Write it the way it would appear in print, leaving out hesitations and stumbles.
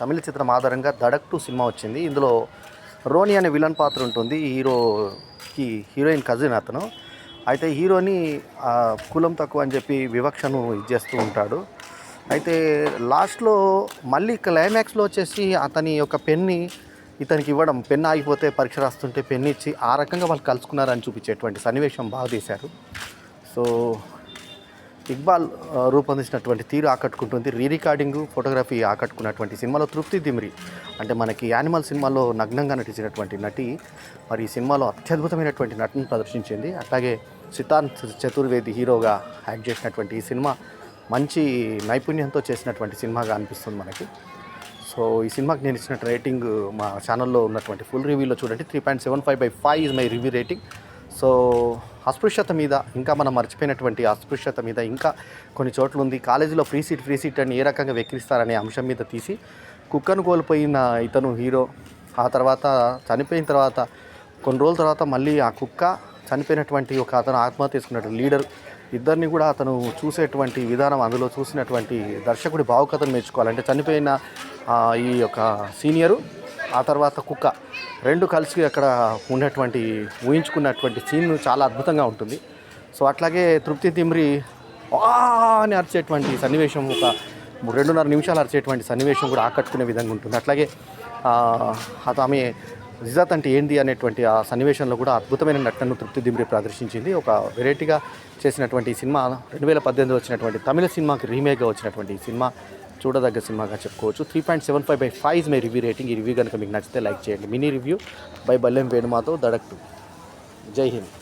తమిళ చిత్రం ఆధారంగా దడక్ 2 సినిమా వచ్చింది. ఇందులో రోని అనే విలన్ పాత్ర ఉంటుంది. హీరోయిన్ కజిన్ అతను. అయితే హీరోని కులం తక్కువ అని చెప్పి వివక్షను ఇచ్చేస్తూ ఉంటాడు. అయితే లాస్ట్లో మళ్ళీ క్లైమాక్స్లో వచ్చేసి అతని యొక్క పెన్ని ఇతనికి ఇవ్వడం, పెన్ ఆగిపోతే పరీక్ష రాస్తుంటే పెన్ ఇచ్చి ఆ రకంగా వాళ్ళు కలుసుకున్నారని చూపించేటువంటి సన్నివేశం బాగా తీశారు. సో ఇక్బాల్ రూపొందించినటువంటి తీరు ఆకట్టుకుంటుంది. రికార్డింగ్, ఫోటోగ్రఫీ ఆకట్టుకున్నటువంటి సినిమాలో తృప్తి దిమ్రి అంటే మనకి యానిమల్ సినిమాలో నగ్నంగా నటించినటువంటి నటి మరి ఈ సినిమాలో అత్యద్భుతమైనటువంటి నటన ప్రదర్శించింది. అట్లాగే సిద్ధాంత్ చతుర్వేది హీరోగా యాక్ట్ చేసినటువంటి ఈ సినిమా మంచి నైపుణ్యంతో చేసినటువంటి సినిమాగా అనిపిస్తుంది మనకి. సో ఈ సినిమాకి నేను ఇచ్చిన రేటింగ్ మా ఛానల్లో ఉన్నటువంటి ఫుల్ రివ్యూలో చూడండి. 3.75/5 is my review rating. So అస్పృశ్యత మీద ఇంకా మనం మర్చిపోయినటువంటి అస్పృశ్యత మీద ఇంకా కొన్ని చోట్ల ఉంది. కాలేజీలో ఫ్రీ సీట్ అని ఏ రకంగా వెక్కిరిస్తారనే అంశం మీద తీసి కుక్కను కోల్పోయిన ఇతను హీరో ఆ తర్వాత చనిపోయిన తర్వాత కొన్ని రోజుల తర్వాత మళ్ళీ ఆ కుక్క చనిపోయినటువంటి ఒక అతను ఆత్మహత్య చేసుకున్నటువంటి లీడర్ ఇద్దరిని కూడా అతను చూసేటువంటి విధానం, అందులో చూసినటువంటి దర్శకుడి భావుకతను మెచ్చుకోవాలంటే చనిపోయిన ఈ యొక్క సీనియరు ఆ తర్వాత కుక్క రెండు కలిసి అక్కడ ఉన్నటువంటి ఊహించుకున్నటువంటి సీన్ చాలా అద్భుతంగా ఉంటుంది. సో అట్లాగే తృప్తి తిమ్రి అని అరిచేటువంటి సన్నివేశం, ఒక 2.5 నిమిషాలు అరిచేటువంటి సన్నివేశం కూడా ఆకట్టుకునే విధంగా ఉంటుంది. అట్లాగే ఆమె ఇజ్జత్ అంటే ఏంది అనేటువంటి ఆ సన్నివేశంలో కూడా అద్భుతమైన నటనను తృప్తి దిమ్రి ప్రదర్శించింది. ఒక వెరైటీగా చేసినటువంటి ఈ సినిమా 2018లో వచ్చినటువంటి తమిళ సినిమాకి రీమేక్గా వచ్చినటువంటి ఈ సినిమా చూడదగ్గ సినిమాగా చెప్పుకోవచ్చు. 3.75/5 ఈజ్ మై రివ్యూ రేటింగ్. ఈ రివ్యూ కనుక మీకు నచ్చితే లైక్ చేయండి. మినీ రివ్యూ బై బల్లెం వేణుమాతో దడక్ 2. జై హింద్.